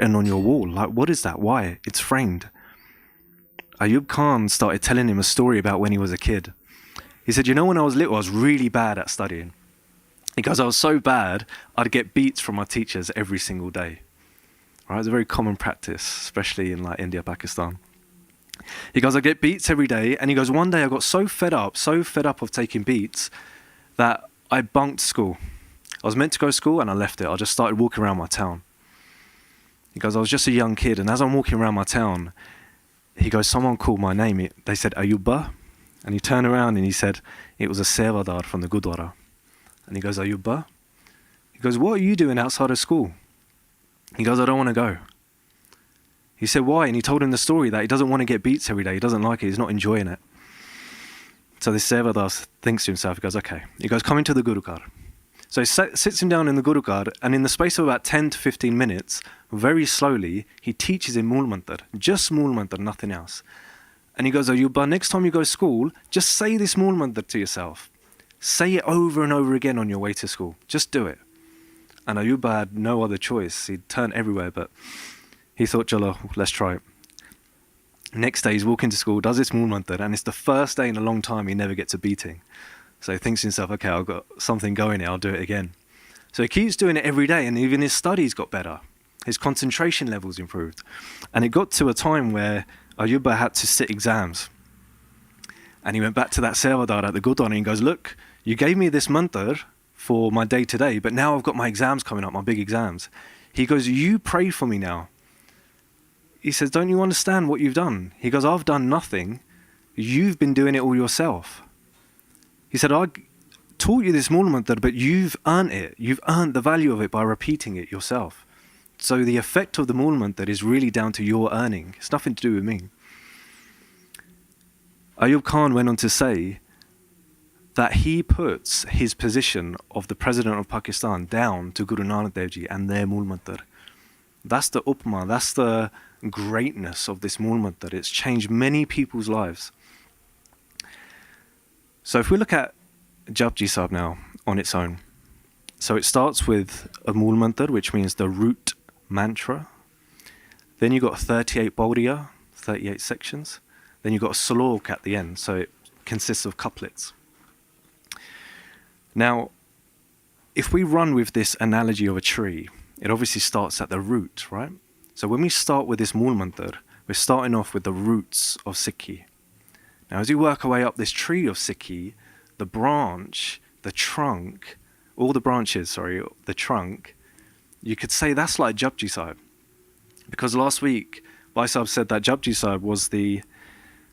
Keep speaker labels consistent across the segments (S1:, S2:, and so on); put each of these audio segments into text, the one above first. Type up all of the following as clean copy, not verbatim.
S1: and on your wall. Like, what is that? Why? It's framed. Ayub Khan started telling him a story about when he was a kid. He said, when I was little, I was really bad at studying. He goes, I was so bad, I'd get beats from my teachers every single day. Right? It's a very common practice, especially in like India, Pakistan. He goes, I get beats every day. And he goes, one day I got so fed up of taking beats that I bunked school. I was meant to go to school and I left it. I just started walking around my town. He goes, I was just a young kid. And as I'm walking around my town, he goes, someone called my name. They said, Ayubba. And he turned around and he said, it was a Sevadar from the Gurdwara. And he goes, Ayubba? He goes, what are you doing outside of school? He goes, I don't want to go. He said, why? And he told him the story that he doesn't want to get beats every day. He doesn't like it. He's not enjoying it. So this Sevadar thinks to himself, he goes, okay. He goes, come into the Gurukar. So he sits him down in the Gurukar, and in the space of about 10 to 15 minutes, very slowly, he teaches him Mool Mantar. Just Mool Mantar, nothing else. And he goes, Ayubba, next time you go to school, just say this Mool Mantar to yourself. Say it over and over again on your way to school. Just do it. And Ayubba had no other choice. He'd turn everywhere, but he thought, Jalo, let's try it. Next day, he's walking to school, does this Mool Mantar, and it's the first day in a long time he never gets a beating. So he thinks to himself, okay, I've got something going here, I'll do it again. So he keeps doing it every day, and even his studies got better. His concentration levels improved. And it got to a time where Ayubba had to sit exams. And he went back to that Sevadar at the Gurdwara and he goes, look, you gave me this mantar for my day-to-day, but now I've got my exams coming up, my big exams. He goes, you pray for me now. He says, don't you understand what you've done? He goes, I've done nothing. You've been doing it all yourself. He said, I taught you this Mool Mantar, but you've earned it. You've earned the value of it by repeating it yourself. So the effect of the Mool Mantar is really down to your earning. It's nothing to do with me. Ayub Khan went on to say that he puts his position of the President of Pakistan down to Guru Nanak Dev Ji and their Mool Mantar. That's the upma, that's the greatness of this Mool Mantar. It's changed many people's lives. So if we look at Japji Sahib now on its own. So it starts with a Mool Mantar, which means the root mantra. Then you've got 38 Baudiya, 38 sections. Then you've got a slok at the end, so it consists of couplets. Now, if we run with this analogy of a tree, it obviously starts at the root, right? So when we start with this Mool Mantar, we're starting off with the roots of Sikhi. Now, as you work our way up this tree of Sikhi, the branch, the trunk, all the branches, the trunk, you could say that's like Japji Sahib. Because last week, Bhai Sahib said that Japji Sahib was the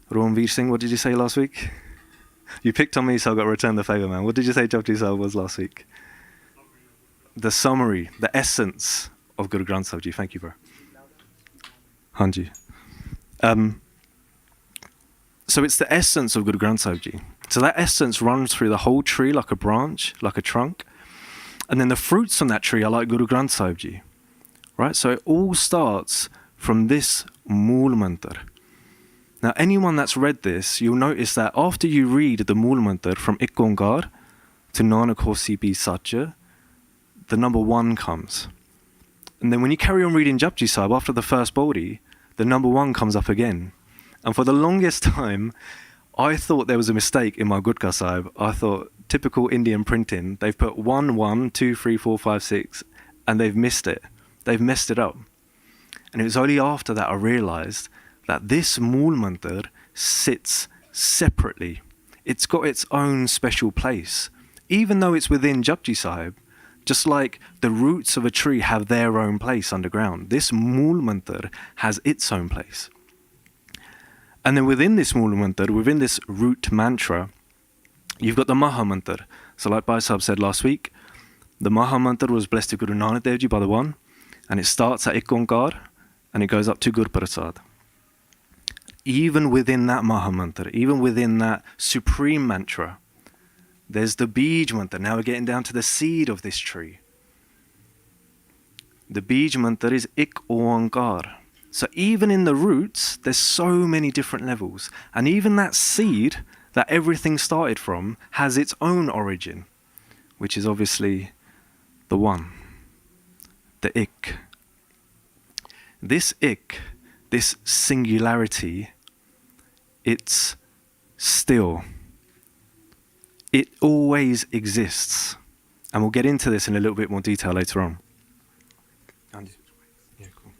S1: Ranveer Singh. What did you say last week? You picked on me, so I've got to return the favour, man. What did you say Japji Sahib was last week? The summary, the essence of Guru Granth Sahib Ji. Thank you, bro. Hanji. So it's the essence of Guru Granth Sahib Ji. So that essence runs through the whole tree like a branch, like a trunk. And then the fruits on that tree are like Guru Granth Sahib Ji. Right? So it all starts from this Mool Mantar. Now, anyone that's read this, you'll notice that after you read the Mool Mantar from Ik Onkar to Nanak Hosi Bi Satcha, the number 1 comes. And then when you carry on reading Japji Sahib after the first Bodhi, the number 1 comes up again. And for the longest time, I thought there was a mistake in my Gurkha Sahib. I thought, typical Indian printing, they've put 1, 1, 2, 3, 4, 5, 6, and they've missed it. They've messed it up. And it was only after that I realized that this Mool Mantar sits separately. It's got its own special place. Even though it's within Japji Sahib, just like the roots of a tree have their own place underground, this Mool Mantar has its own place. And then within this Mool Mantar, within this root mantra, you've got the Maha Mantar. So like Bhai Sahib said last week, the Maha Mantar was blessed to Guru Nanak Dev Ji by the 1, and it starts at Ik Onkar, and it goes up to Gur Prasad. Even within that Maha Mantar, even within that supreme mantra, there's the Bij Mantar. Now we're getting down to the seed of this tree. The Bij Mantar is Ik Onkar. So even in the roots, there's so many different levels. And even that seed that everything started from has its own origin, which is obviously the 1, the Ik. this ik, this singularity, it's still. It always exists. And we'll get into this in a little bit more detail later on. Yeah, cool.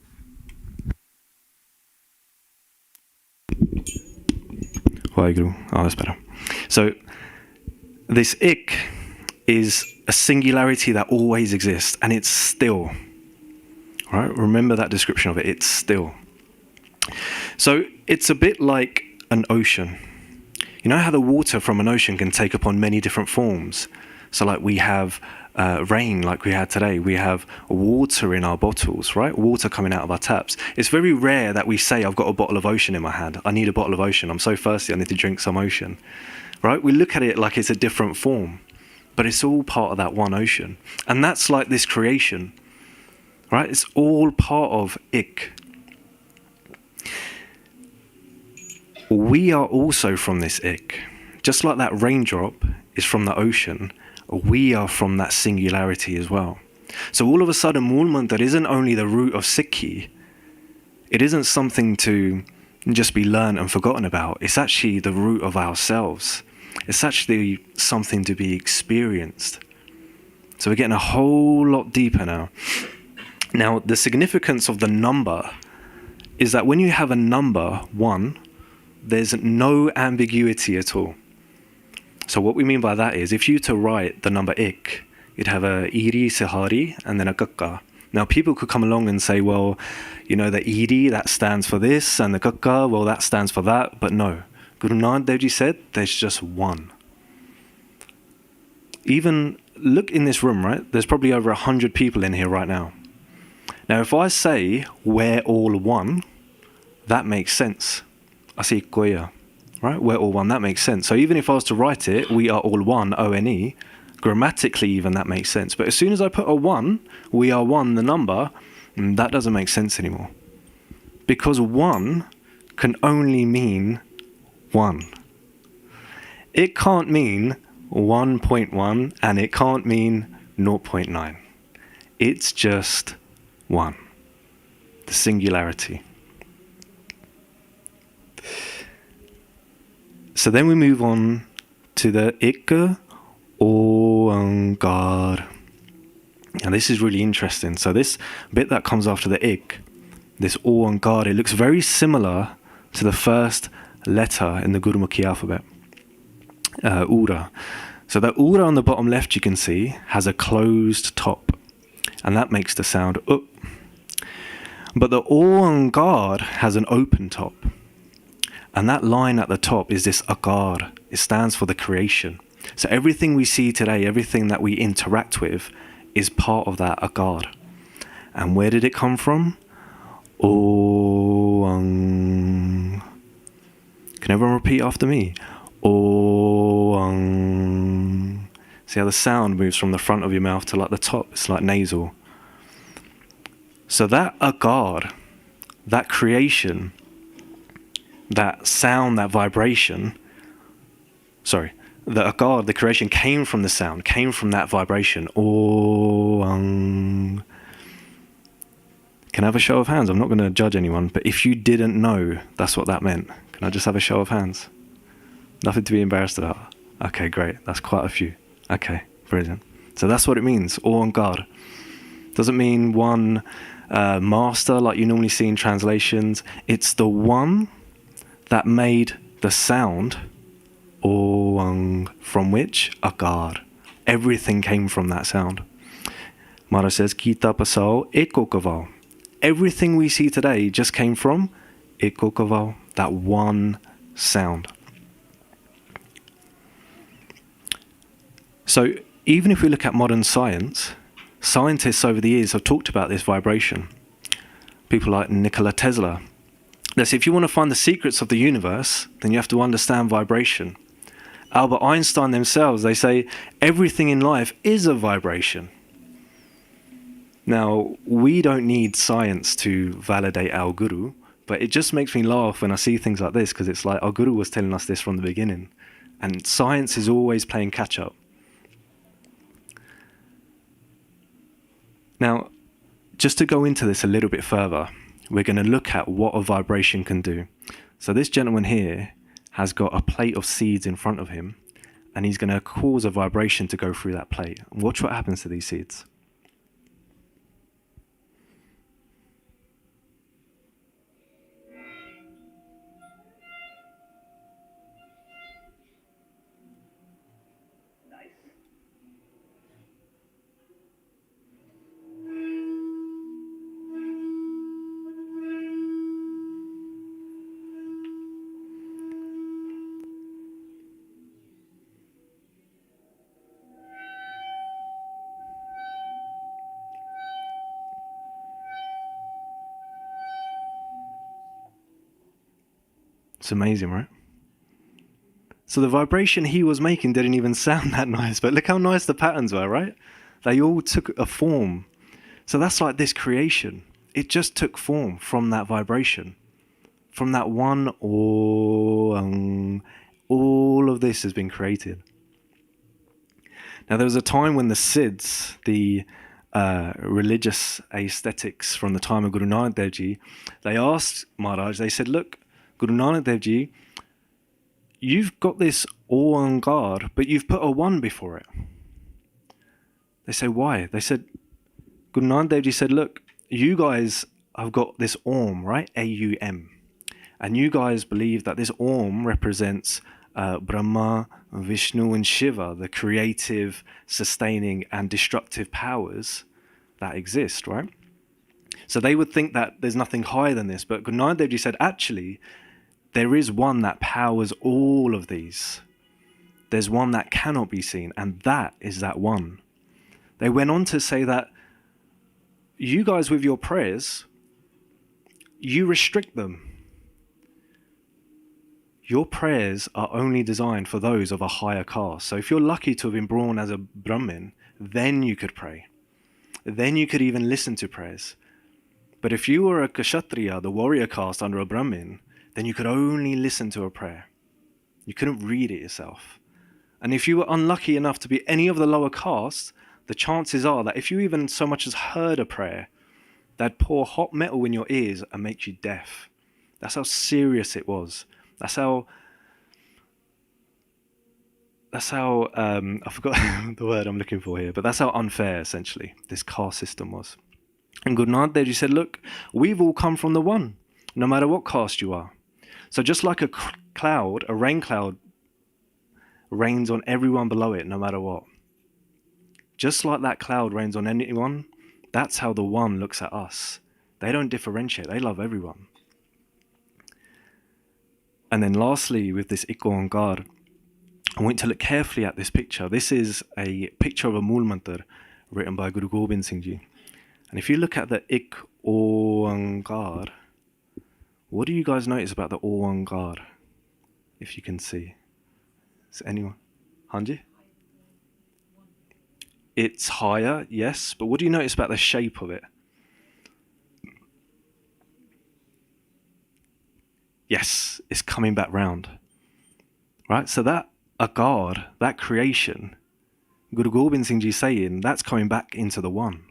S1: WhyGuru. Oh, that's better. So, this ik is a singularity that always exists, and it's still. All right? Remember that description of it. It's still. So, it's a bit like an ocean. You know how the water from an ocean can take upon many different forms? So like we have rain like we had today. We have water in our bottles, right? Water coming out of our taps. It's very rare that we say, I've got a bottle of ocean in my hand. I need a bottle of ocean. I'm so thirsty, I need to drink some ocean. Right? We look at it like it's a different form. But it's all part of that one ocean. And that's like this creation. Right? It's all part of ik. We are also from this ik. Just like that raindrop is from the ocean, we are from that singularity as well. So all of a sudden, Mool Mantar isn't only the root of Sikhi. It isn't something to just be learned and forgotten about. It's actually the root of ourselves. It's actually something to be experienced. So we're getting a whole lot deeper now. Now, the significance of the number is that when you have a number, 1, there's no ambiguity at all. So what we mean by that is, if you were to write the number ik, you'd have a iri, sehari, and then a kakka. Now people could come along and say, well, you know, the iri, that stands for this, and the kakka, well, that stands for that. But no, Guru Nanak Dev Ji said, there's just one. Even look in this room, right? There's probably over 100 people in here right now. Now, if I say, we're all one, that makes sense. I see Goya, right? We're all one, that makes sense. So even if I was to write it, we are all one, O-N-E, grammatically even that makes sense. But as soon as I put a 1, we are one, the number, that doesn't make sense anymore. Because 1 can only mean 1. It can't mean 1.1 and it can't mean 0.9. It's just 1. The singularity. So then we move on to the ik onkar. Now this is really interesting. So this bit that comes after the ik, this onkar, it looks very similar to the first letter in the Gurmukhi alphabet, ura. So the ura on the bottom left, you can see, has a closed top, and that makes the sound up. But the onkar has an open top. And that line at the top is this akar. It stands for the creation. So everything we see today, everything that we interact with, is part of that akar. And where did it come from? Oang. Can everyone repeat after me? Oang. See how the sound moves from the front of your mouth to like the top? It's like nasal. So that akar, that creation, that sound, that vibration, the akar, the creation came from the sound, came from that vibration. Can I have a show of hands? I'm not going to judge anyone, but if you didn't know that's what that meant, can I just have a show of hands? Nothing to be embarrassed about. Okay, great. That's quite a few. Okay, brilliant. So that's what it means, onkar. Doesn't mean one master like you normally see in translations. It's the one that made the sound oang, from which akar. Everything came from that sound. Mara says, Kita pasao ekokaval. Everything we see today just came from ekokaval, that one sound. So even if we look at modern science, scientists over the years have talked about this vibration. People like Nikola Tesla. They say if you want to find the secrets of the universe, then you have to understand vibration. Albert Einstein themselves, they say everything in life is a vibration. Now, we don't need science to validate our Guru, but it just makes me laugh when I see things like this, because it's like our Guru was telling us this from the beginning. And science is always playing catch up. Now, just to go into this a little bit further, we're going to look at what a vibration can do. So this gentleman here has got a plate of seeds in front of him, and he's going to cause a vibration to go through that plate. Watch what happens to these seeds. It's amazing, right? So the vibration he was making didn't even sound that nice, but look how nice the patterns were, right? They all took a form. So that's like this creation. It just took form from that vibration. From that one, all of this has been created. Now there was a time when the Siddhs, the religious aesthetics from the time of Guru Nanak Dev Ji, they asked Maharaj, they said, look, Guru Nanak Dev Ji, you've got this Oankar, but you've put a one before it. They say, why? They said, Guru Nanak Dev Ji said, look, you guys have got this Om, right? A-U-M. And you guys believe that this Om represents Brahma, Vishnu and Shiva, the creative, sustaining and destructive powers that exist, right? So they would think that there's nothing higher than this, but Guru Nanak Dev Ji said, actually, there is one that powers all of these. There's one that cannot be seen, and that is that one. They went on to say that you guys with your prayers, you restrict them. Your prayers are only designed for those of a higher caste. So if you're lucky to have been born as a Brahmin, then you could pray. Then you could even listen to prayers. But if you were a Kshatriya, the warrior caste under a Brahmin, then you could only listen to a prayer. You couldn't read it yourself. And if you were unlucky enough to be any of the lower castes, the chances are that if you even so much as heard a prayer, they'd pour hot metal in your ears and make you deaf. That's how serious it was. That's how I forgot the word I'm looking for here, but that's how unfair, essentially, this caste system was. And Guru Nanak Dev Ji said, look, we've all come from the one, no matter what caste you are. So just like a cloud, a rain cloud rains on everyone below it, no matter what. Just like that cloud rains on anyone, that's how the one looks at us. They don't differentiate, they love everyone. And then lastly, with this Ik Oankar, I want you to look carefully at this picture. This is a picture of a Mool Mantar written by Guru Gobind Singh Ji. And if you look at the Ik Oankar, what do you guys notice about the Oankar? If you can see. Is anyone? Hanji? It's higher, yes, but what do you notice about the shape of it? Yes, it's coming back round. Right? So that Akar, that creation, Guru Gobind Singh Ji saying, that's coming back into the one.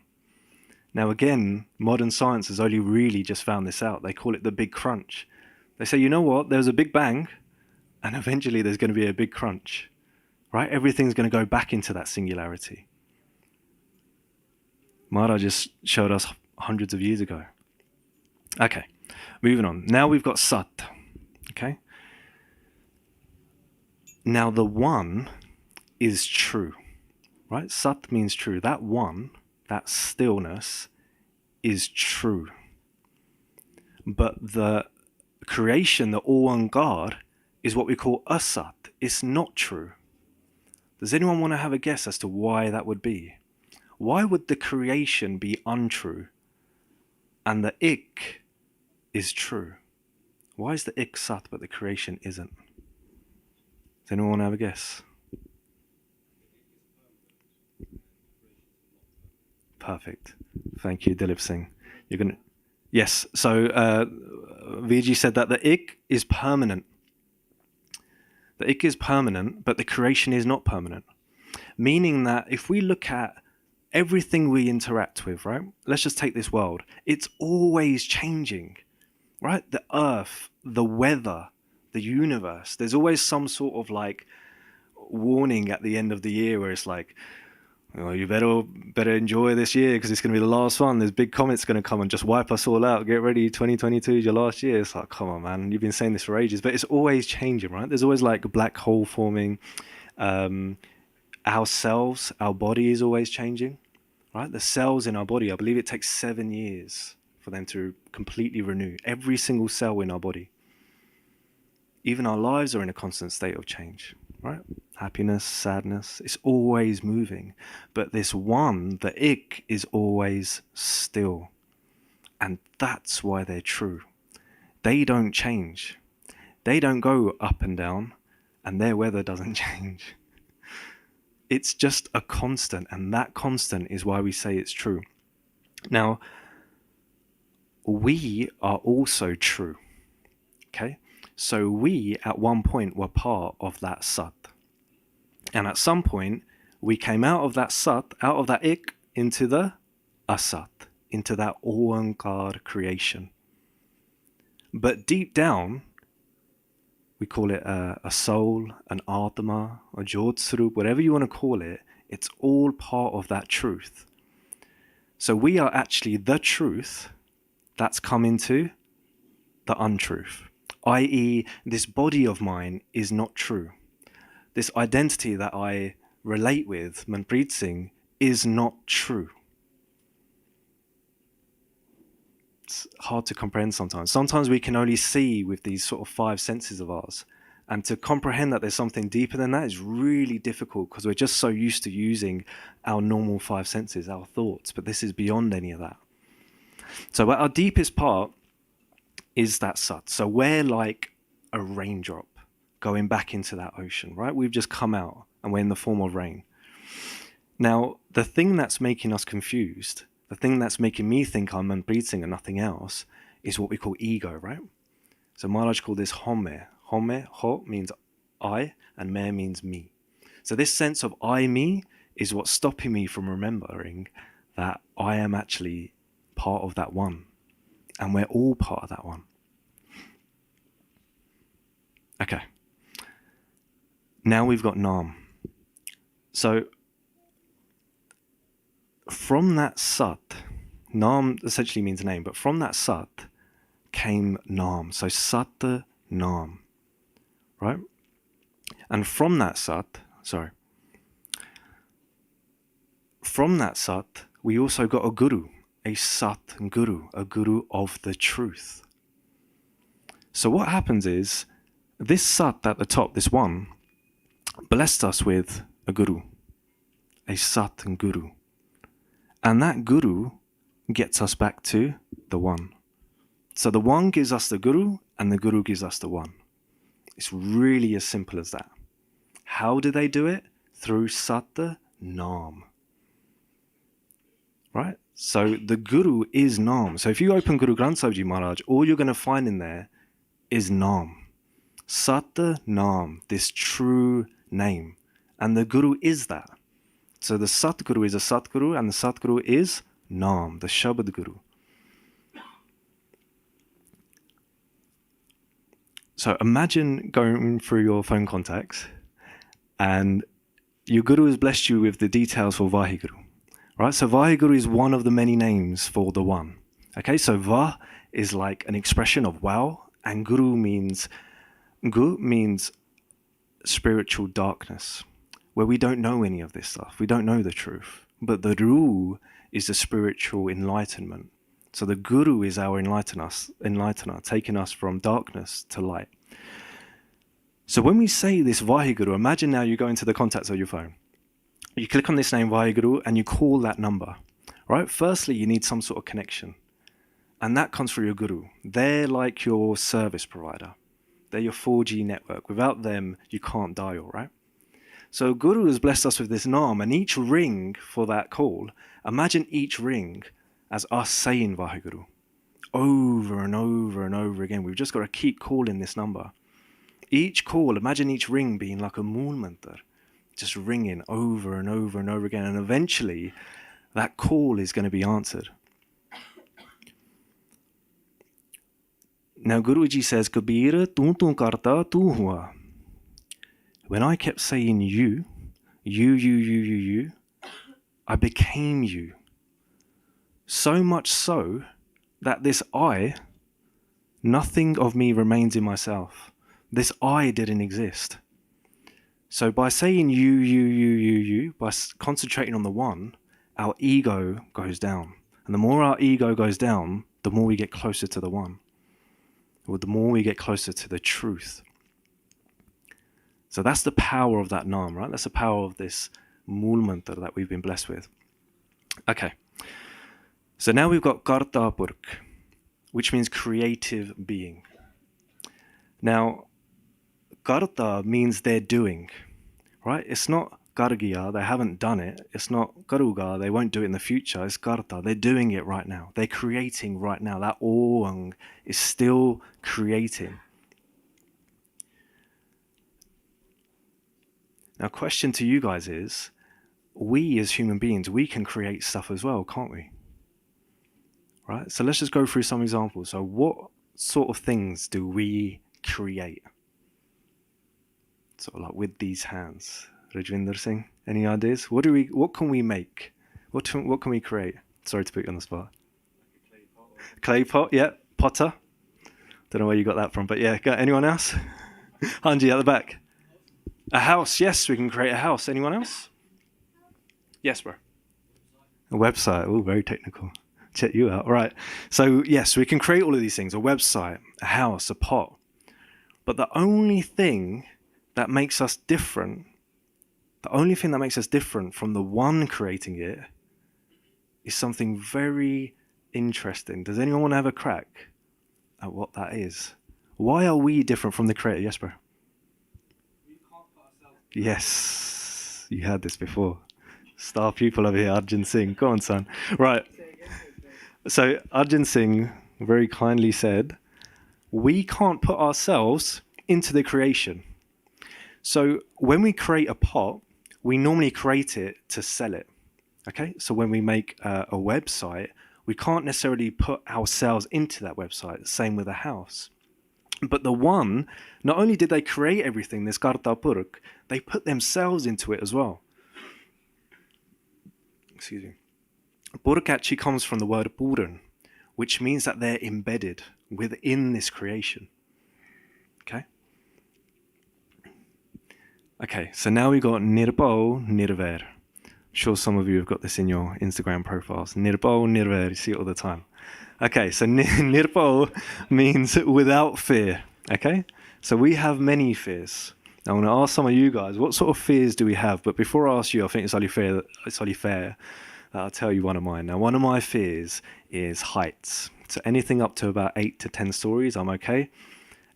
S1: Now again, modern science has only really just found this out. They call it the big crunch. They say, you know what? There's a big bang, and eventually there's going to be a big crunch. Right? Everything's going to go back into that singularity. Maharaj just showed us hundreds of years ago. Okay, moving on. Now we've got Sat. Okay? Now the one is true. Right? Sat means true. That one, that stillness, is true. But the creation, the Oankar, is what we call Asat. It's not true. Does anyone want to have a guess as to why that would be? Why would the creation be untrue and the Ik is true? Why is the Ik Sat but the creation isn't? Does anyone want to have a guess? Perfect. Thank you, Dilip Singh. You're gonna. Yes. So Viji said that the Ik is permanent. The Ik is permanent, but the creation is not permanent. Meaning that if we look at everything we interact with, right? Let's just take this world. It's always changing, right? The earth, the weather, the universe. There's always some sort of like warning at the end of the year where it's like, oh, you better enjoy this year because it's going to be the last one. There's big comets going to come and just wipe us all out. Get ready, 2022 is your last year. It's like, come on, man. You've been saying this for ages, but it's always changing, right? There's always like a black hole forming. Our cells, our body is always changing, right? The cells in our body, I believe it takes 7 years for them to completely renew. Every single cell in our body. Even our lives are in a constant state of change, right? Happiness, sadness, it's always moving. But this one, the ik, is always still. And that's why they're true. They don't change. They don't go up and down, and their weather doesn't change. It's just a constant, and that constant is why we say it's true. Now, we are also true, okay? So we, at one point, were part of that Sat. And at some point, we came out of that Sat, out of that Ik, into the Asat, into that all-Ankar creation. But deep down, we call it a soul, an Atma, a Jyotsrup, whatever you want to call it, it's all part of that truth. So we are actually the truth that's come into the untruth. I.e., this body of mine is not true. This identity that I relate with, Manpreet Singh, is not true. It's hard to comprehend sometimes. Sometimes we can only see with these sort of 5 senses of ours. And to comprehend that there's something deeper than that is really difficult because we're just so used to using our normal 5 senses, our thoughts. But this is beyond any of that. So our deepest part is that Sat. So we're like a raindrop going back into that ocean, right? We've just come out and we're in the form of rain. Now, the thing that's making us confused, the thing that's making me think I'm Manpreet Singh and nothing else, is what we call ego, right? So Maharaj called this Home. Home, Ho means I, and Me means me. So this sense of I, me, is what's stopping me from remembering that I am actually part of that one. And we're all part of that one. Okay. Now we've got Nam. So from that Sat, Nam essentially means name, but from that Sat came Nam. So Sat Nam, right? And from that Sat, we also got a Guru, a Sat Guru, a Guru of the truth. So what happens is, this Sat at the top, this one, blessed us with a Guru, a Sat Guru. And that Guru gets us back to the one. So the one gives us the Guru, and the Guru gives us the one. It's really as simple as that. How do they do it? Through Sat Nam. Right? So the Guru is Nam. So if you open Guru Granth Sahib Ji Maharaj, all you're going to find in there is Nam. Sat Nam, this true name. And the Guru is that. So the Satguru is a Satguru, and the Satguru is Nam, the Shabad Guru. So imagine going through your phone contacts and your Guru has blessed you with the details for WhyGuru. Right? So WhyGuru is one of the many names for the one. Okay, so Va is like an expression of wow, and Gu means spiritual darkness, where we don't know any of this stuff. We don't know the truth. But the Ru is the spiritual enlightenment. So the Guru is our enlightener, taking us from darkness to light. So when we say this WhyGuru, imagine now you go into the contacts of your phone. You click on this name WhyGuru and you call that number. Right? Firstly, you need some sort of connection. And that comes through your Guru. They're like your service provider. They're your 4G network. Without them, you can't dial, right? So Guru has blessed us with this Nam, and each ring for that call, imagine each ring as us saying WhyGuru over and over and over again. We've just got to keep calling this number. Each call, imagine each ring being like a Mool Mantar, just ringing over and over and over again. And eventually, that call is going to be answered. Now Guruji says, Kabir, tu karta, tu hua. When I kept saying you, I became you. So much so that this I, nothing of me remains in myself. This I didn't exist. So by saying you, by concentrating on the one, our ego goes down. And the more our ego goes down, the more we get closer to the one. Or the more we get closer to the truth. So that's the power of that Naam, right? That's the power of this Mool Mantar that we've been blessed with. Okay. So now we've got Karta Purk, which means creative being. Now, Karta means they're doing, right? It's not Kargiya, they haven't done it. It's not Karuga, they won't do it in the future. It's Karta, they're doing it right now. They're creating right now. That Oang is still creating. Now, question to you guys is, we as human beings, we can create stuff as well, can't we? Right? So let's just go through some examples. So what sort of things do we create? Sort of like with these hands. Rajvinder Singh, any ideas? What can we make? What can we create? Sorry to put you on the spot. Clay pot, yeah. Potter. Don't know where you got that from, but yeah. Anyone else? Hanji at the back. A house, yes, we can create a house. Anyone else? Yes, bro. A website, oh, very technical. Check you out, right. So, yes, we can create all of these things. A website, a house, a pot. But the only thing that makes us different, from the one creating it is something very interesting. Does anyone want to have a crack at what that is? Why are we different from the creator? Yes, bro. Yes, you had this before. Star pupil over here, Arjun Singh. Go on, son. Right. So Arjun Singh very kindly said, we can't put ourselves into the creation. So when we create a pot, we normally create it to sell it. Okay? So when we make a website, we can't necessarily put ourselves into that website. Same with a house. But the one, not only did they create everything, this Karta Purk, they put themselves into it as well. Excuse me. Purk actually comes from the word Puran, which means that they're embedded within this creation. Okay? Okay, so now we got Nirpo, Nirver. I'm sure some of you have got this in your Instagram profiles. Nirpo, Nirver, you see it all the time. Okay, so Nirpo means without fear. Okay? So we have many fears. Now, I want to ask some of you guys, what sort of fears do we have? But before I ask you, I think it's only fair that I'll tell you one of mine. Now, one of my fears is heights. So anything up to about 8 to 10 stories, I'm okay.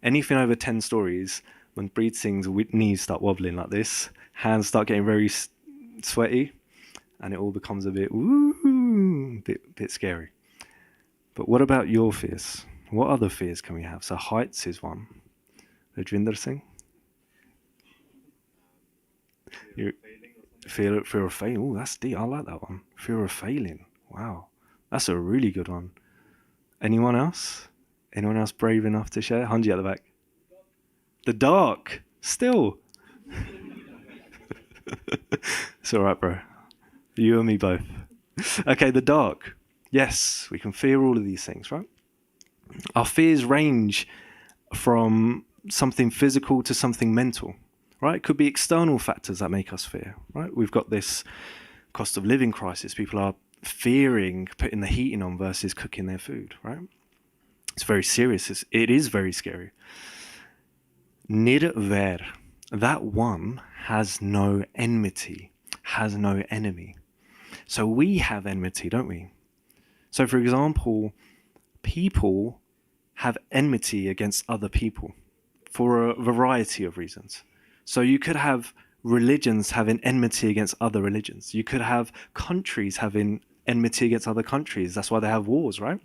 S1: Anything over 10 stories, when Breed Singh's knees start wobbling like this, hands start getting very sweaty, and it all becomes a bit scary. But what about your fears? What other fears can we have? So heights is one. Rajvinder Singh? Fear of failing. Oh, that's deep. I like that one. Fear of failing. Wow. That's a really good one. Anyone else? Anyone else brave enough to share? Hanji at the back. The dark. Still. It's all right, bro. You and me both. Okay, the dark. Yes, we can fear all of these things, right? Our fears range from something physical to something mental, right? It could be external factors that make us fear, right? We've got this cost of living crisis. People are fearing putting the heating on versus cooking their food, right? It's very serious. It is very scary. Nirver, that one has no enmity, has no enemy. So we have enmity, don't we? So, for example, people have enmity against other people for a variety of reasons. So you could have religions having enmity against other religions. You could have countries having enmity against other countries. That's why they have wars, right?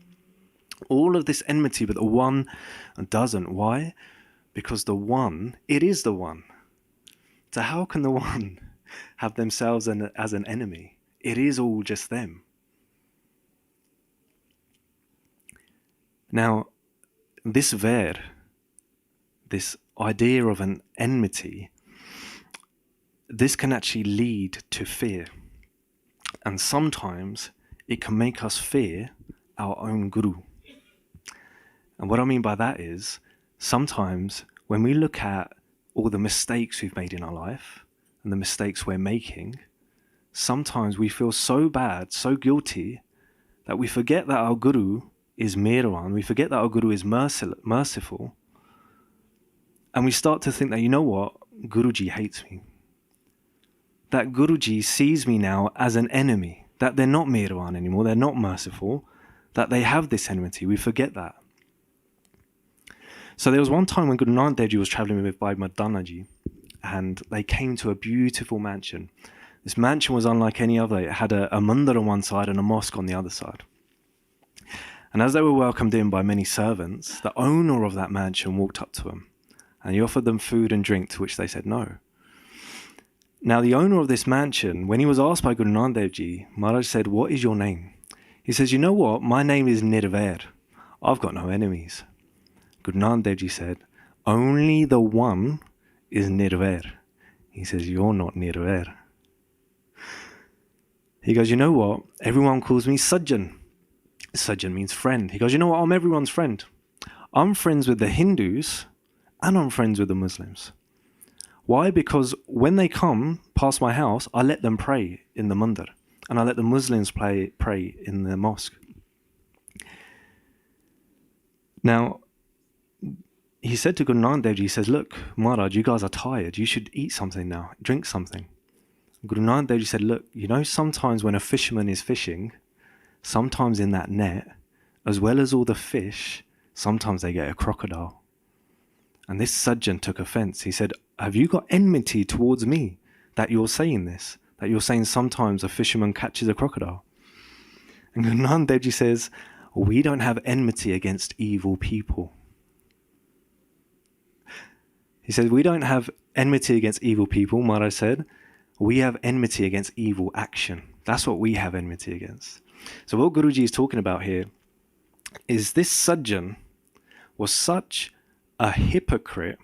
S1: All of this enmity, but the one doesn't. Why? Because the one, it is the one. So how can the one have themselves as an enemy? It is all just them. Now, this ver, this idea of an enmity, this can actually lead to fear. And sometimes it can make us fear our own guru. And what I mean by that is, sometimes when we look at all the mistakes we've made in our life and the mistakes we're making, sometimes we feel so bad, so guilty, that we forget that our guru is Mehraban, we forget that our guru is merciful, and we start to think that, you know what, Guruji hates me. That Guruji sees me now as an enemy, that they're not Mehraban anymore, they're not merciful, that they have this enmity. We forget that. So there was one time when Guru Nanak Dev Ji was travelling with Bhai Mardana, and they came to a beautiful mansion. This mansion was unlike any other. It had a mandir on one side and a mosque on the other side. And as they were welcomed in by many servants, the owner of that mansion walked up to them and he offered them food and drink, to which they said no. Now the owner of this mansion, when he was asked by Guru Nanak Dev Ji, Maharaj said, "What is your name?" He says, "You know what? My name is Nirvair. I've got no enemies." Guru Nanak Dev Ji said, "Only the one is Nirvair." He says, "You're not Nirvair." He goes, "You know what? Everyone calls me Sajjan." Sajjan means friend. He goes, "You know what? I'm everyone's friend. I'm friends with the Hindus and I'm friends with the Muslims. Why? Because when they come past my house, I let them pray in the mandir and I let the Muslims pray in the mosque." Now, he said to Guru Nanak Dev Ji, he says, "Look, Maharaj, you guys are tired. You should eat something now, drink something." Guru Nanak Dev Ji said, "Look, you know, sometimes when a fisherman is fishing, sometimes in that net, as well as all the fish, sometimes they get a crocodile." And this Sajjan took offense. He said, "Have you got enmity towards me that you're saying this? That you're saying sometimes a fisherman catches a crocodile?" And Guru Nanak Dev Ji says, "We don't have enmity against evil people." He said, "We don't have enmity against evil people," Maharaj said. "We have enmity against evil action. That's what we have enmity against." So what Guruji is talking about here is this Sajjan was such a hypocrite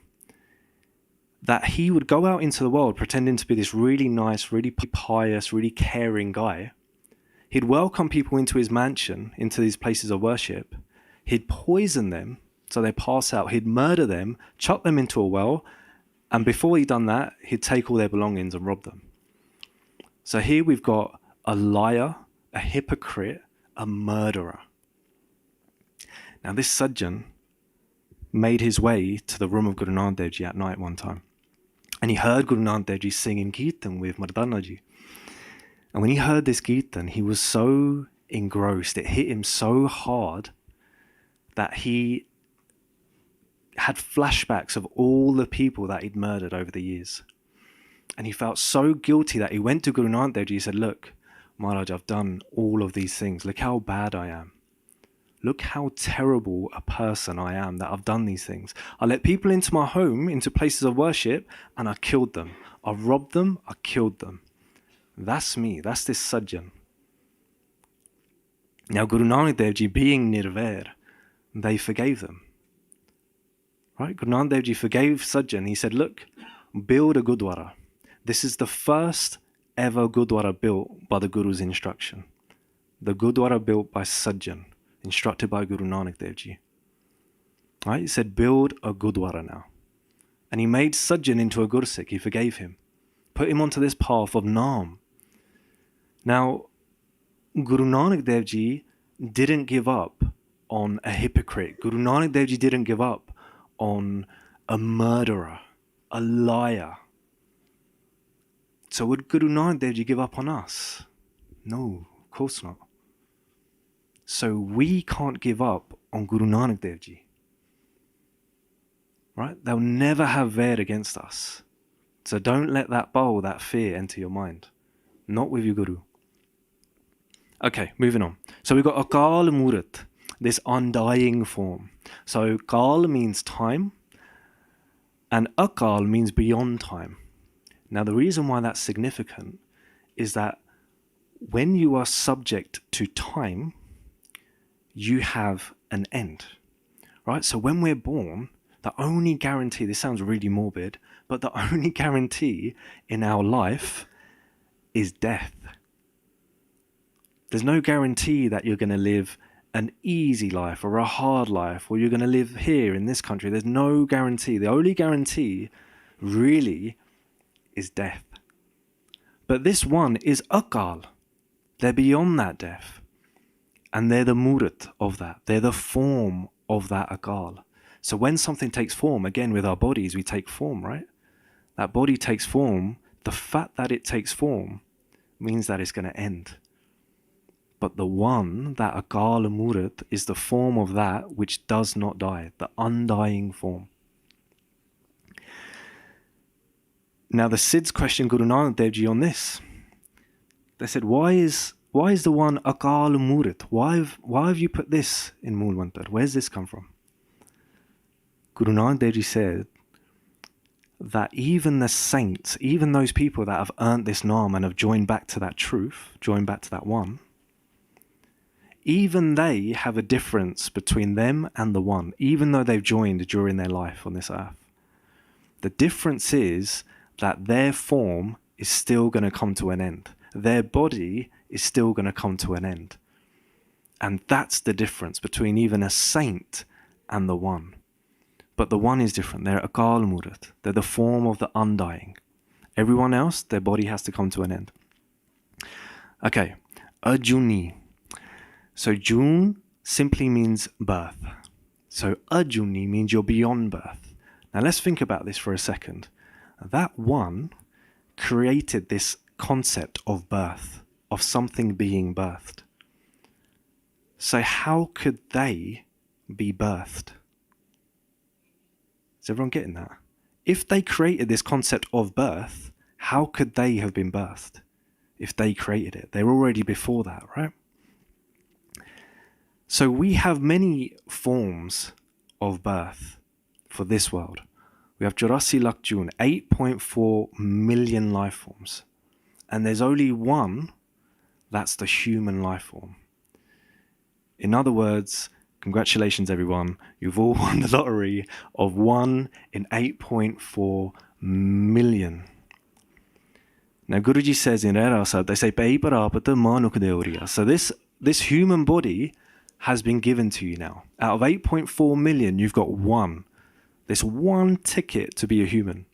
S1: that he would go out into the world pretending to be this really nice, really pious, really caring guy. He'd welcome people into his mansion, into these places of worship. He'd poison them so they pass out. He'd murder them, chuck them into a well, and before he'd done that, he'd take all their belongings and rob them. So here we've got a liar, a hypocrite, a murderer. Now this Sajjan made his way to the room of Guru Nanak Dev Ji at night one time. And he heard Guru Nanak Dev Ji singing Kirtan with Mardana Ji. And when he heard this Kirtan, he was so engrossed, it hit him so hard that he had flashbacks of all the people that he'd murdered over the years. And he felt so guilty that he went to Guru Nanak Dev Ji. He said, "Look, Maharaj, I've done all of these things. Look how bad I am. Look how terrible a person I am that I've done these things. I let people into my home, into places of worship, and I killed them. I robbed them, I killed them. That's me. That's this Sajjan." Now Guru Nanak Dev Ji, being Nirvair, they forgave them. Right? Guru Nanak Dev Ji forgave Sajjan. He said, "Look, build a Gurdwara. This is the first ever Gurdwara built by the Guru's instruction. The Gurdwara built by Sajjan, instructed by Guru Nanak Dev Ji." Right? He said, "Build a Gurdwara now." And he made Sajjan into a Gursikh. He forgave him. Put him onto this path of Naam. Now, Guru Nanak Dev Ji didn't give up on a hypocrite. Guru Nanak Dev Ji didn't give up on a murderer, a liar. So would Guru Nanak Dev Ji give up on us? No, of course not. So we can't give up on Guru Nanak Dev Ji. Right? They'll never have veered against us. So don't let that bowl, that fear enter your mind. Not with your Guru. Okay, moving on. So we've got Akal Murat, this undying form. So Kal means time, and Akal means beyond time. Now the reason why that's significant is that when you are subject to time, you have an end. right? So when we're born, the only guarantee, this sounds really morbid, but the only guarantee in our life is death. There's no guarantee that you're going to live an easy life or a hard life, or you're going to live here in this country. There's no guarantee. The only guarantee really is death. But this one is akal. They're beyond that death. And they're the murat of that. They're the form of that akal. So when something takes form, again with our bodies, we take form, right? That body takes form. The fact that it takes form means that it's going to end. But the one, that akal murat, is the form of that which does not die, the undying form. Now the Siddhs questioned Guru Nanak Dev Ji on this. They said, why is the one akal murat? Why have you put this in Mool Mantar? Where's this come from? Guru Nanak Dev Ji said that even the saints, even those people that have earned this naam and have joined back to that truth, joined back to that one, even they have a difference between them and the one, even though they've joined during their life on this earth. The difference is that their form is still going to come to an end. Their body is still going to come to an end. And that's the difference between even a saint and the one. But the one is different. They're akal murat. They're the form of the undying. Everyone else, their body has to come to an end. Okay, Ajuni. So Jun simply means birth. So Ajuni means you're beyond birth. Now let's think about this for a second. That one created this concept of birth, of something being birthed. So how could they be birthed? Is everyone getting that? If they created this concept of birth, how could they have been birthed? If they created it, they're already before that, right? So we have many forms of birth for this world. We have 84 lakh June, 8.4 million life forms. And there's only one that's the human life form. In other words, congratulations everyone, you've all won the lottery of 1 in 8.4 million. Now Guruji says in Rasa, they say, so this human body has been given to you now. Out of 8.4 million, you've got one. This one ticket to be a human.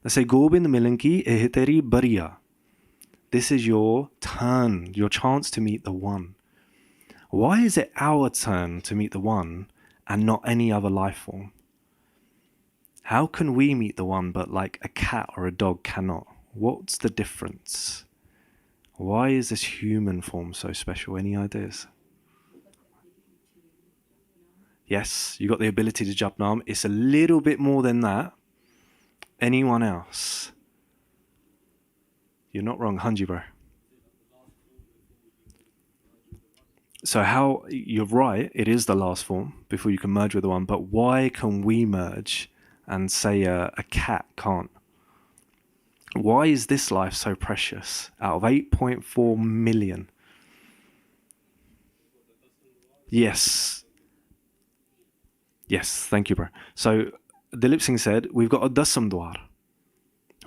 S1: They say, Gobind Milanki ehiteri bariya. This is your turn, your chance to meet the one. Why is it our turn to meet the one and not any other life form? How can we meet the one but like a cat or a dog cannot? What's the difference? Why is this human form so special? Any ideas? Yes, you got the ability to jap naam. It's a little bit more than that. Anyone else? You're not wrong, Hanji bro. So how, you're right, it is the last form before you can merge with the one, but why can we merge and say a cat can't? Why is this life so precious out of 8.4 million? Yes. Yes, thank you, bro. So Dilip Singh said, we've got a dasam dwar.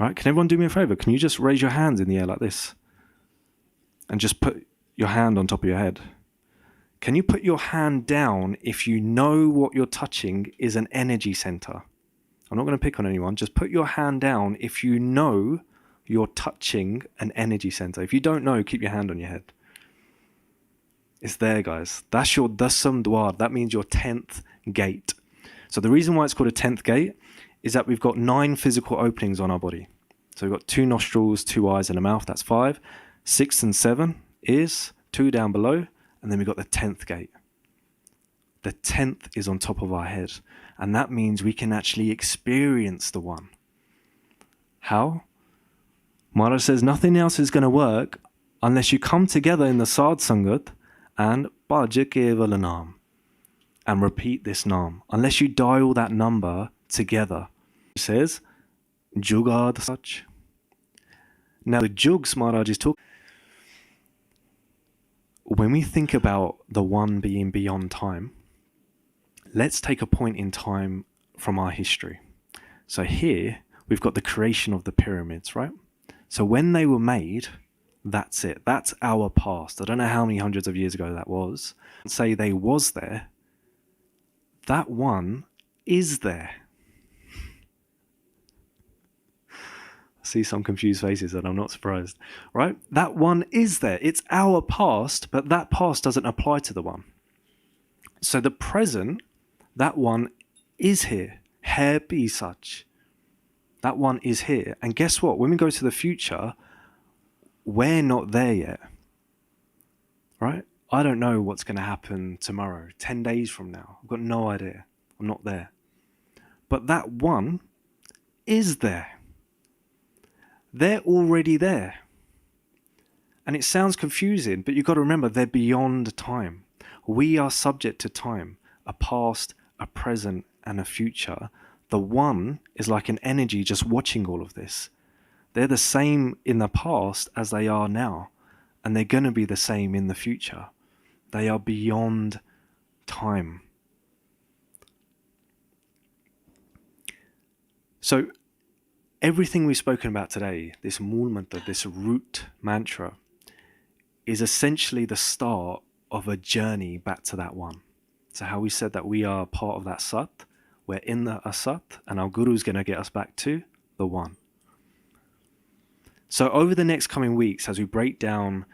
S1: Right, can everyone do me a favor? Can you just raise your hands in the air like this? And just put your hand on top of your head. Can you put your hand down if you know what you're touching is an energy center? I'm not going to pick on anyone. Just put your hand down if you know you're touching an energy center. If you don't know, keep your hand on your head. It's there, guys. That's your dasam dwar. That means your 10th gate. So the reason why it's called a 10th gate is that we've got 9 physical openings on our body. So we've got 2 nostrils, 2 eyes, and a mouth. That's 5. 6 and 7 is 2 down below. And then we've got the 10th gate. The 10th is on top of our head. And that means we can actually experience the one. How? Maharaj says nothing else is going to work unless you come together in the Sadh Sangat and Bhaja Kevala Naam and repeat this Naam. Unless you dial that number together. It says, Jugad Sach. Now the Jugs Maharaj is talking. When we think about the one being beyond time, let's take a point in time from our history. So here we've got the creation of the pyramids, right? So when they were made, that's it. That's our past. I don't know how many hundreds of years ago that was. Say they was there. That one is there. I see some confused faces and I'm not surprised, right? That one is there. It's our past, but that past doesn't apply to the one. So the present, that one is here. Hair be such. That one is here. And guess what? When we go to the future, we're not there yet, right? I don't know what's going to happen tomorrow, 10 days from now. I've got no idea. I'm not there. But that one is there. They're already there. And it sounds confusing, but you've got to remember they're beyond time. We are subject to time, a past, a present, and a future. The one is like an energy just watching all of this. They're the same in the past as they are now, and they're going to be the same in the future. They are beyond time. So everything we've spoken about today, this Mool Mantar, this root mantra, is essentially the start of a journey back to that one. So how we said that we are part of that Sat, we're in the Asat, and our Guru is going to get us back to the one. So over the next coming weeks, as we break down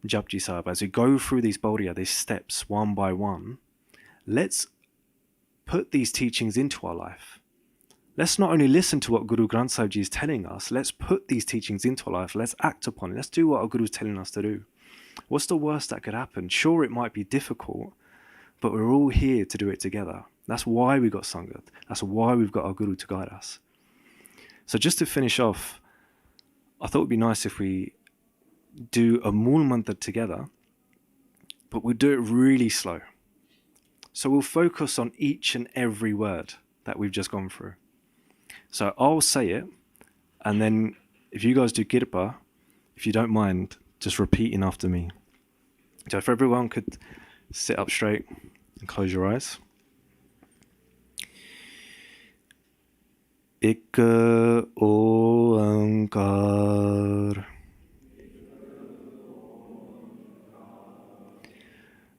S1: Japji Sahib, as we go through these bodhya, these steps one by one, let's put these teachings into our life. Let's not only listen to what Guru Granth Sahib Ji is telling us, let's put these teachings into our life. Let's act upon it. Let's do what our Guru is telling us to do. What's the worst that could happen? Sure, it might be difficult, but we're all here to do it together. That's why we got Sangat. That's why we've got our Guru to guide us. So just to finish off, I thought it would be nice if we do a Mool Mantar together, but we'll do it really slow. So we'll focus on each and every word that we've just gone through. So I'll say it, and then if you guys do Kirpa, if you don't mind, just repeating after me. So if everyone could sit up straight and close your eyes. Ik oankar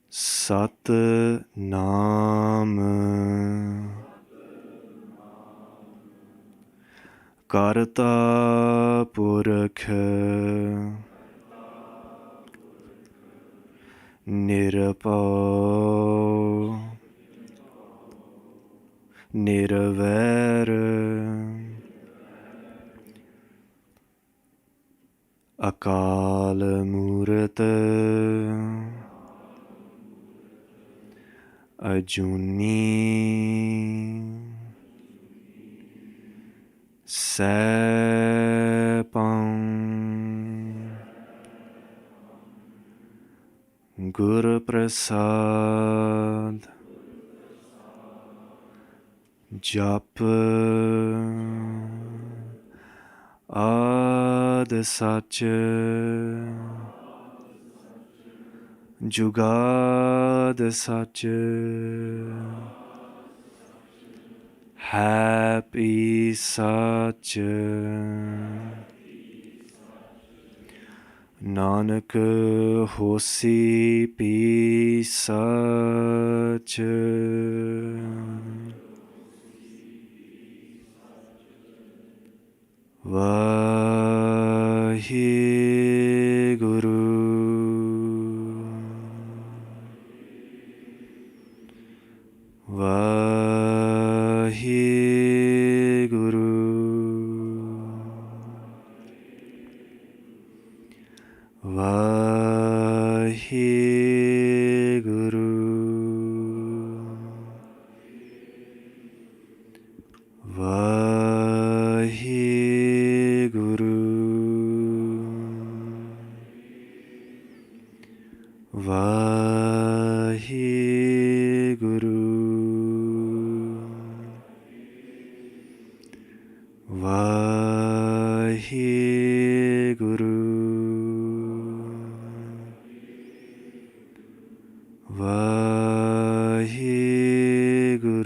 S1: Sat Nam Karta Purakh Nirapau Nirvair Akal Murat Ajuni Sapam Guru Prasad Jap Ad Sach Jugad Sach Happy Sach Nanak Hosi Pi Sach WhyGuru WhyGuru WhyGuru WhyGuru WhyGuru WhyGuru WhyGuru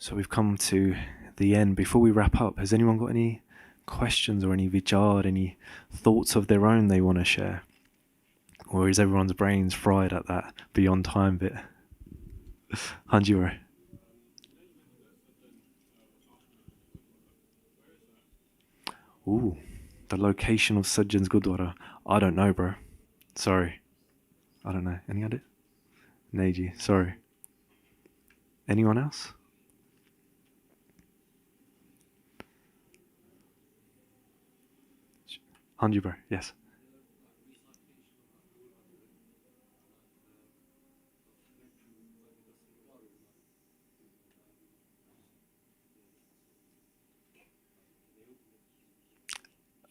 S1: So we've come to the end. Before we wrap up, has anyone got any questions or any vichar, any thoughts of their own they want to share? Or is everyone's brains fried at that beyond time bit? Hanjiro. Ooh, the location of Sajjan's Gurdwara. I don't know, bro. Sorry. I don't know. Any idea? Neji, sorry. Anyone else? Hanji, bro. Yes.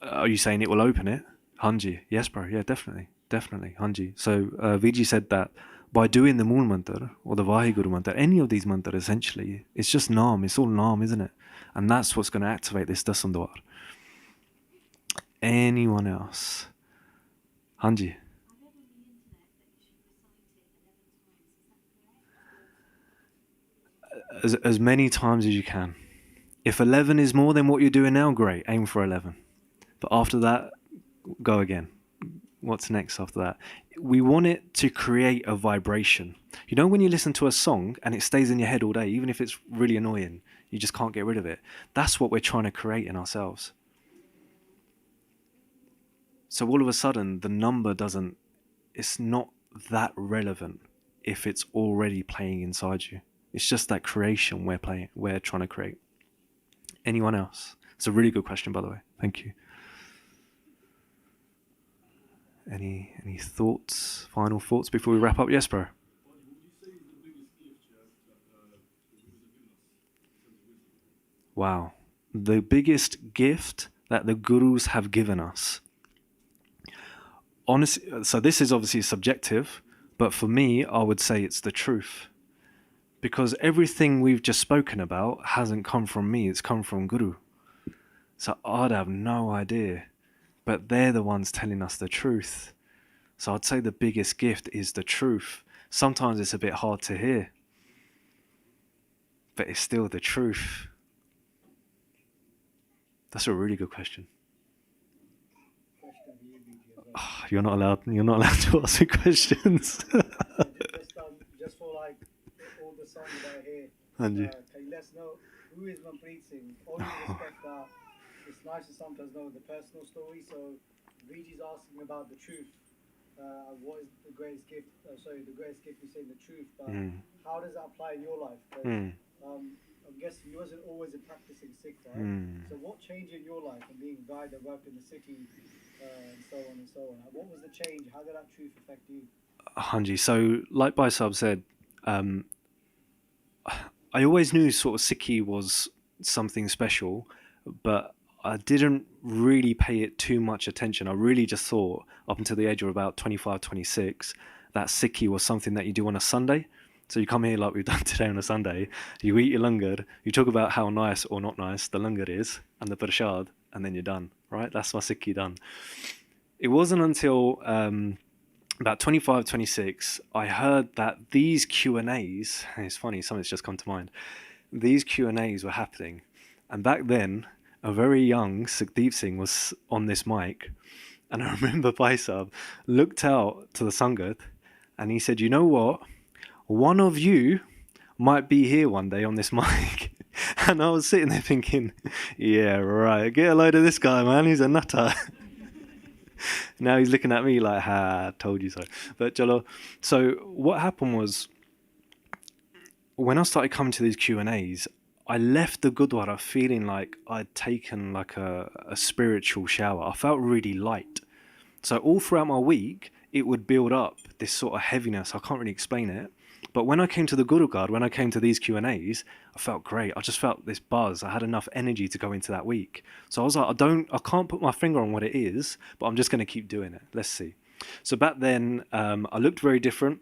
S1: Are you saying it will open it? Hanji. Yes, bro. Yeah, definitely. Definitely. Hanji. So Viji said that by doing the Mool Mantar or the WhyGuru Mantar, any of these mantras essentially, it's just Naam. It's all Naam, isn't it? And that's what's going to activate this Dasam Anyone else? Hanji. As many times as you can. If 11 is more than what you're doing now, great. Aim for 11. But after that, go again. What's next after that? We want it to create a vibration. You know when you listen to a song and it stays in your head all day, even if it's really annoying, you just can't get rid of it. That's what we're trying to create in ourselves. So all of a sudden, the number doesn't, it's not that relevant if it's already playing inside you. It's just that creation we're trying to create. Anyone else? It's a really good question, by the way. Thank you. Any thoughts, final thoughts before we wrap up? Yes, bro. Wow. The biggest gift that the Gurus have given us. Honestly, so this is obviously subjective, but for me, I would say it's the truth. Because everything we've just spoken about hasn't come from me, it's come from Guru. So I'd have no idea. But they're the ones telling us the truth. So I'd say the biggest gift is the truth. Sometimes it's a bit hard to hear, but it's still the truth. That's a really good question. Oh, you're not allowed to ask me questions.
S2: Just for like all the songs that I hear,
S1: Can you
S2: let us know who is Manpreet Singh? All due respect that it's nice to sometimes know the personal story. So Viji's asking about the truth. What is the greatest gift? The greatest gift is saying the truth. But how does that apply in your life? I guess you wasn't always a practicing Sikh, right? So what changed in your life and being a guy that worked in the city and so on and so on? What was the change? How did that truth affect you?
S1: Hanji, so like Bhai Sahib said, I always knew sort of Sikhi was something special, but I didn't really pay it too much attention. I really just thought, up until the age of about 25, 26, that Sikhi was something that you do on a Sunday. So you come here like we've done today on a Sunday, you eat your langar, you talk about how nice or not nice the langar is, and the Parchar, and then you're done, right? That's my Sikhi done. It wasn't until about 25, 26, I heard that these Q&As, it's funny, something's just come to mind, these Q&As were happening. And back then, a very young Sukhdeep Singh was on this mic, and I remember Faisal looked out to the Sangat, and he said, you know what? One of you might be here one day on this mic. And I was sitting there thinking, yeah, right, get a load of this guy, man, he's a nutter. Now he's looking at me like, ha, told you so. But Jalo, so what happened was, when I started coming to these Q&As, I left the Gurdwara feeling like I'd taken like a spiritual shower. I felt really light. So all throughout my week, it would build up this sort of heaviness. I can't really explain it. But when I came to the Guru Guard, when I came to these Q&As, I felt great. I just felt this buzz. I had enough energy to go into that week. So I was like, I can't put my finger on what it is, but I'm just going to keep doing it. Let's see. So back then, I looked very different.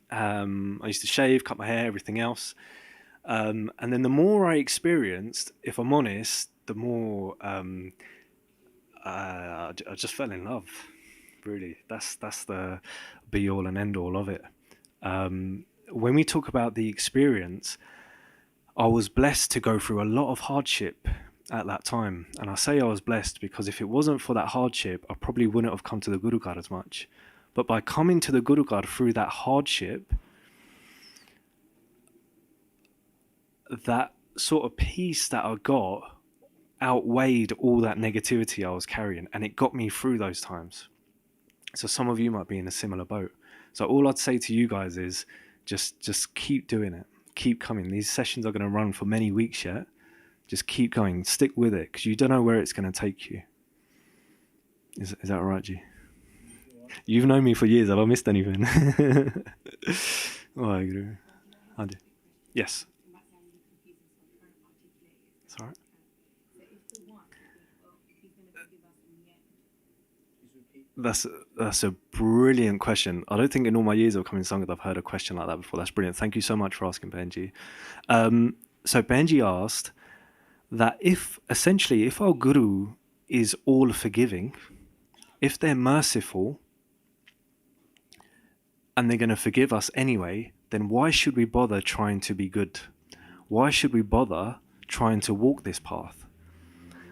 S1: I used to shave, cut my hair, everything else. And then the more I experienced, if I'm honest, the more I just fell in love. Really, that's the be all and end all of it. When we talk about the experience, I was blessed to go through a lot of hardship at that time. And I say I was blessed because if it wasn't for that hardship, I probably wouldn't have come to the Guru Gar as much. But by coming to the Guru Gar through that hardship, that sort of peace that I got outweighed all that negativity I was carrying, and it got me through those times. So some of you might be in a similar boat. So all I'd say to you guys is just keep doing it. Keep coming. These sessions are going to run for many weeks yet. Just keep going. Stick with it, because you don't know where it's going to take you. Is that right, G? You've known me for years. Have I missed anything? WhyGuru. Yes. It's all right. That's a brilliant question. I don't think in all my years of coming to Sangha I've heard a question like that before. That's brilliant. Thank you so much for asking, Benji. So Benji asked that if our Guru is all forgiving, if they're merciful and they're going to forgive us anyway, then why should we bother trying to be good? Why should we bother trying to walk this path?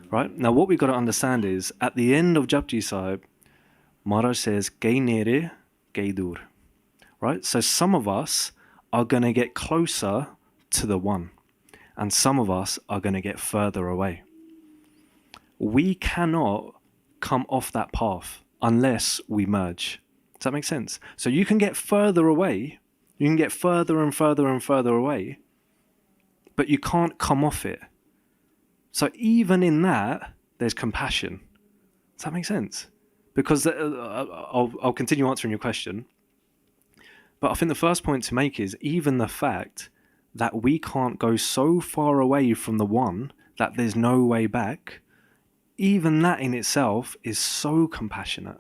S1: Right? Now what we've got to understand is at the end of Japji Sahib, Maharaj says, Gay nere, gay dur. Right? So some of us are going to get closer to the one, and some of us are going to get further away. We cannot come off that path unless we merge. Does that make sense? So you can get further away, you can get further and further and further away, but you can't come off it. So even in that, there's compassion. Does that make sense? Because I'll continue answering your question. But I think the first point to make is even the fact that we can't go so far away from the one that there's no way back, even that in itself is so compassionate.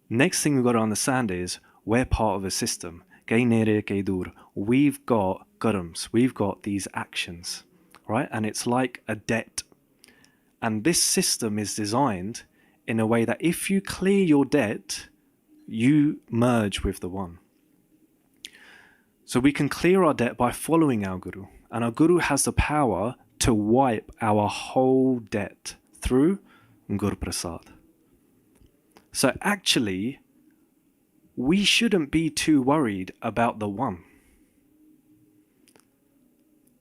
S1: Next thing we've got to understand is we're part of a system. We've got karams, we've got these actions, right? And it's like a debt. And this system is designed in a way that if you clear your debt, you merge with the one. So we can clear our debt by following our Guru. And our Guru has the power to wipe our whole debt through Gur Prasad. So actually, we shouldn't be too worried about the one.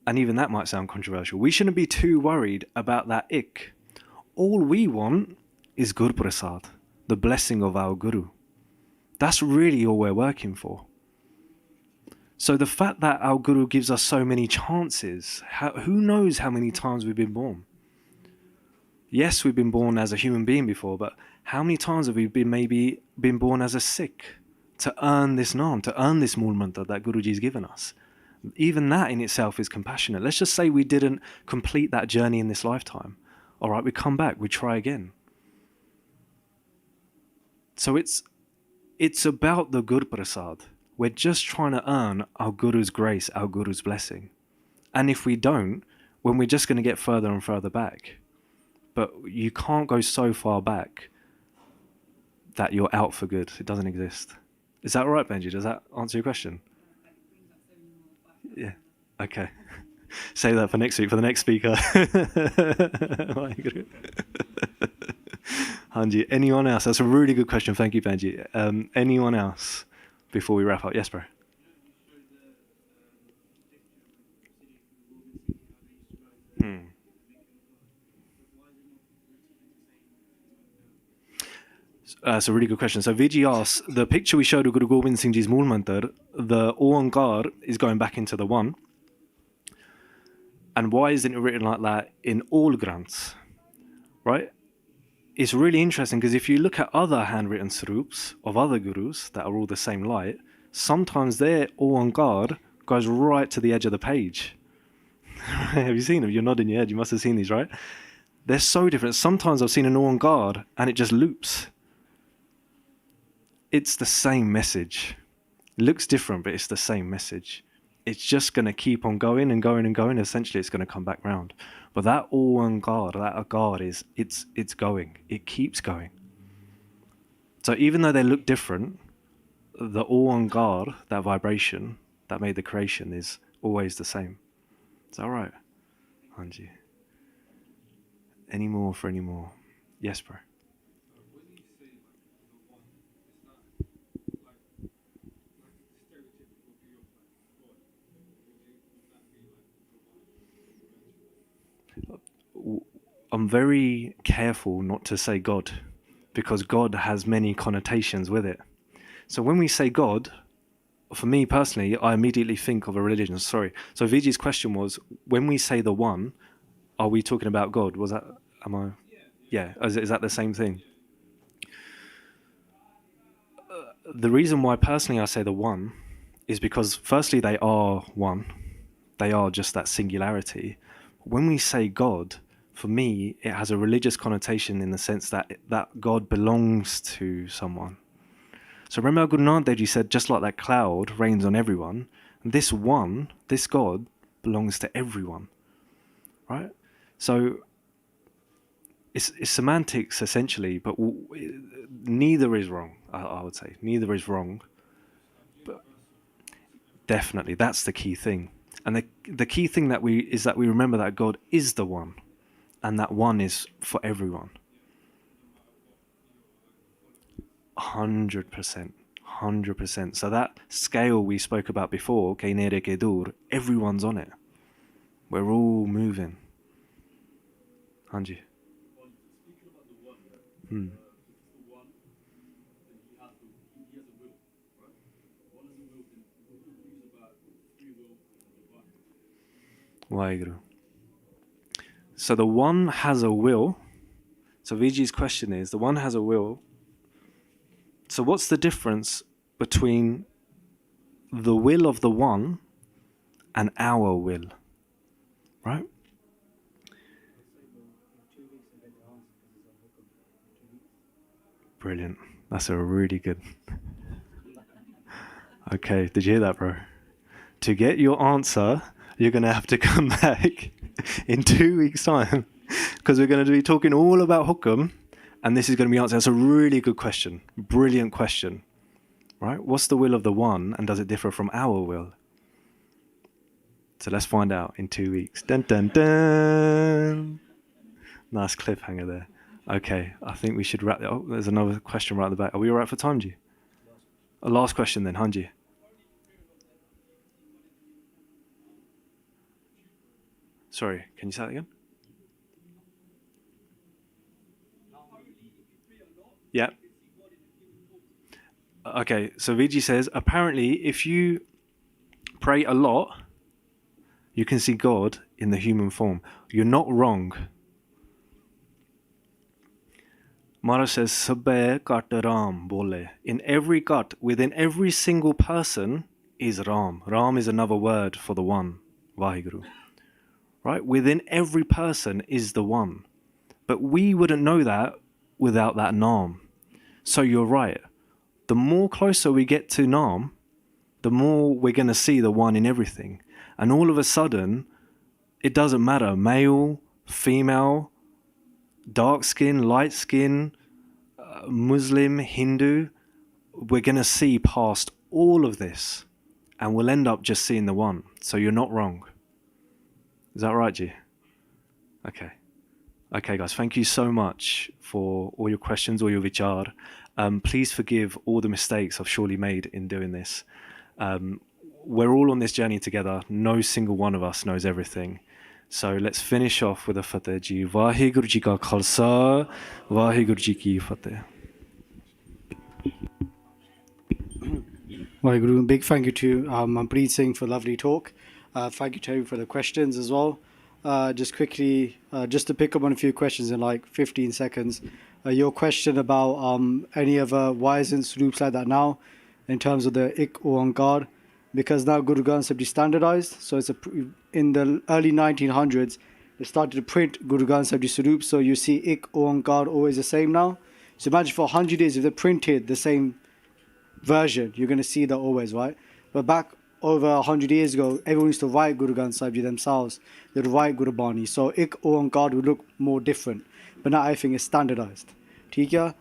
S1: And even that might sound controversial. We shouldn't be too worried about that ik. All we want is Gur Prasad, the blessing of our Guru. That's really all we're working for. So the fact that our Guru gives us so many chances, who knows how many times we've been born? Yes, we've been born as a human being before, but how many times have we been born as a Sikh to earn this naam, to earn this Mool Mantar that Guruji's given us? Even that in itself is compassionate. Let's just say we didn't complete that journey in this lifetime. All right, we come back, we try again. So it's about the Gur Prasad. We're just trying to earn our Guru's grace, our Guru's blessing. And if we don't, then we're just going to get further and further back. But you can't go so far back that you're out for good. It doesn't exist. Is that all right, Benji? Does that answer your question? Yeah. Okay. Save that for next week, for the next speaker. Hanji, anyone else? That's a really good question. Thank you, Benji. Anyone else before we wrap up? Yes, bro. That's a really good question. So Vijay asks, the picture we showed of Guru Gobind Singh Ji's Mool Mantar, the Oankar is going back into the one. And why isn't it written like that in all Granths? Right? It's really interesting because if you look at other handwritten Sarups of other Gurus that are all the same light, sometimes their Oankar goes right to the edge of the page. Have you seen them? You're nodding your head. You must have seen these, right? They're so different. Sometimes I've seen an Oankar and it just loops. It's the same message. It looks different, but it's the same message. It's just going to keep on going and going and going. Essentially, it's going to come back round. But that Oankar, that Agar it's going. It keeps going. So even though they look different, the Oankar, that vibration that made the creation, is always the same. Is that right? Hanji. Any more for any more? Yes, bro.
S3: When you say like the one, is that like stereotypical view of like God? Would that be like the one?
S1: I'm very careful not to say God, because God has many connotations with it. So when we say God, for me personally, I immediately think of a religion. Sorry. So Viji's question was, when we say the one, are we talking about God? Was that, am I? Yeah. Is that the same thing? The reason why personally I say the one is because firstly they are one. They are just that singularity. When we say God, for me, it has a religious connotation in the sense that God belongs to someone. So remember how Guru Nanak Dev Ji said, just like that cloud rains on everyone, this one, this God, belongs to everyone, right? So it's semantics essentially, but neither is wrong, I would say. Neither is wrong, but definitely, that's the key thing. And the key thing is that we remember that God is the one, and that one is for everyone. 100%. 100%. So that scale we spoke about before, Keinere Kedur, everyone's on it. We're all moving. Hanji.
S3: Speaking about the one, if
S1: Hmm.
S3: it's the one, then he has a will, right? One has a will, then who's about free will and divine?
S1: WhyGuru. So the one has a will. So Viji's question is, the one has a will. So what's the difference between the will of the one and our will? Right? Brilliant. That's a really good. Okay, did you hear that, bro? To get your answer, you're going to have to come back in 2 weeks' time, because we're going to be talking all about hukum, and this is going to be answered. That's a really good question. Brilliant question. Right? What's the will of the one, and does it differ from our will? So let's find out in 2 weeks. Dun dun dun. Nice cliffhanger there. Okay, I think we should wrap. Oh, there's another question right at the back. Are we all right for time, Ji? A last question then, Hanji. Sorry, can you say that again? Yeah. Okay, so Viji says, apparently if you pray a lot, you can see God in the human form. You're not wrong. Mara says, Sabbe kat Ram bole. In every kat, within every single person is Ram. Ram is another word for the one, WhyGuru. Right? Within every person is the one. But we wouldn't know that without that Nam. So you're right. The more closer we get to Nam, the more we're going to see the one in everything. And all of a sudden, it doesn't matter, male, female, dark skin, light skin, Muslim, Hindu, we're going to see past all of this, and we'll end up just seeing the one. So you're not wrong. Is that right, G? Okay. Okay, guys, thank you so much for all your questions, all your vichar. Please forgive all the mistakes I've surely made in doing this. We're all on this journey together. No single one of us knows everything. So let's finish off with a fateh ji. WhyGuru ji ka Khalsa, WhyGuru ji ki fateh.
S2: WhyGuru, big thank you to Manpreet Singh for a lovely talk. Thank you to him for the questions as well. Just quickly, just to pick up on a few questions in like 15 seconds. Your question about any other whys and sloops like that now, in terms of the Ik Oankar, because now Guru Granth Sahib is standardized. So it's in the early 1900s, they started to print Guru Granth Sahib Swaroop, so you see Ik Oankar always the same now. So imagine for 100 years if they printed the same version, you're going to see that always, right? But back over 100 years ago, everyone used to write Guru Granth Sahib themselves. They would write Guru Bani. So Ik Oankar would look more different. But now everything is standardized. ठीक है?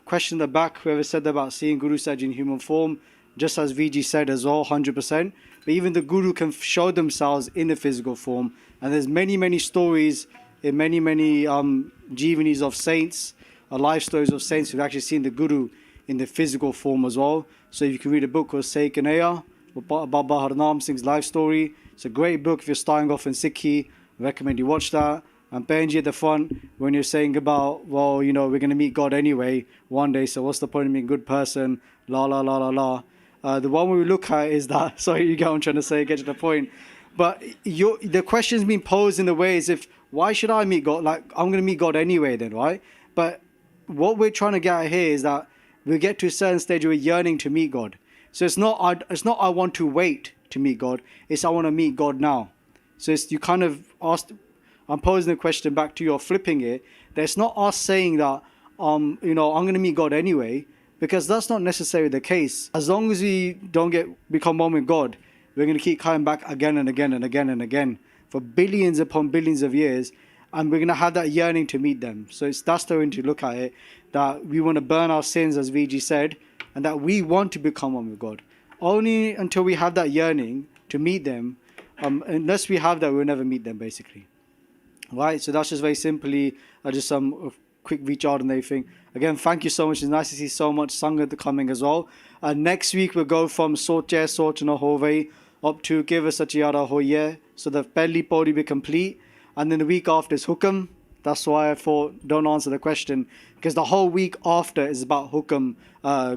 S2: Question in the back, whoever said about seeing Guru Sahib in human form, just as VG said as well, 100%. but even the Guru can show themselves in the physical form. And there's many stories in many jeevanis of saints, life stories of saints who've actually seen the Guru in the physical form as well. So you can read a book called Say Kanaya, Baba Harnam Singh's life story. It's a great book if you're starting off in Sikhi. I recommend you watch that. And Benji at the front, when you're saying about, well, you know, we're going to meet God anyway one day, so what's the point of being a good person? La la la la la. The one we look at is that, sorry, you get what I'm trying to say, get to the point. But the question's been posed in the way as if, why should I meet God? Like, I'm going to meet God anyway then, right? But what we're trying to get at here is that we get to a certain stage where we're yearning to meet God. So it's not I want to wait to meet God. It's I want to meet God now. So it's, you kind of asked, I'm posing the question back to you, or flipping it. That it's not us saying that, you know, I'm going to meet God anyway, because that's not necessarily the case. As long as we don't become one with God, we're going to keep coming back again and again and again and again for billions upon billions of years, and we're going to have that yearning to meet them. So that's the way to look at it, that we want to burn our sins, as VG said, and that we want to become one with God. Only until we have that yearning to meet them, unless we have that, we'll never meet them, basically. Right, so that's just very simply just some quick recharge and everything. Again, thank you so much. It's nice to see so much Sangha coming as well. Next week we'll go from Soche Sochana Hove up to Give us Sachiyara Hoye. So the Pehli Podi will be complete. And then the week after is Hukam. That's why I thought don't answer the question, because the whole week after is about Hukam,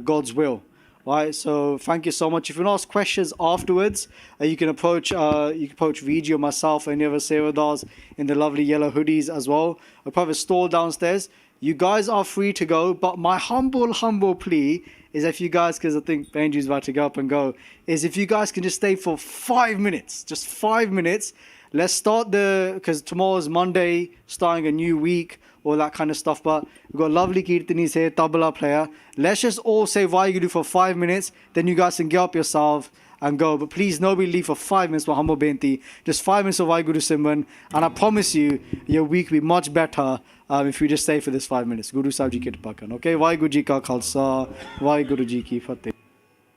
S2: God's will. Right, so thank you so much. If you want to ask questions afterwards, you can approach VG or myself, any other Sevadars in the lovely yellow hoodies as well. I'll probably have a stall downstairs. You guys are free to go, but my humble plea is, if you guys, because I think Benji's about to go up and go, is if you guys can just stay for 5 minutes, just 5 minutes. Let's start because tomorrow's Monday, starting a new week, all that kind of stuff. But we've got lovely Kirtanis here, tabla player. Let's just all say WhyGuru for 5 minutes. Then you guys can get up yourself and go. But please, nobody leave for 5 minutes for humble benti. Just 5 minutes of WhyGuru Simran. And I promise you, your week will be much better if you just stay for this 5 minutes. Guru Sahib ji ki kripa karan. Okay, WhyGuru ji ka Khalsa, WhyGuru ji ki Fateh.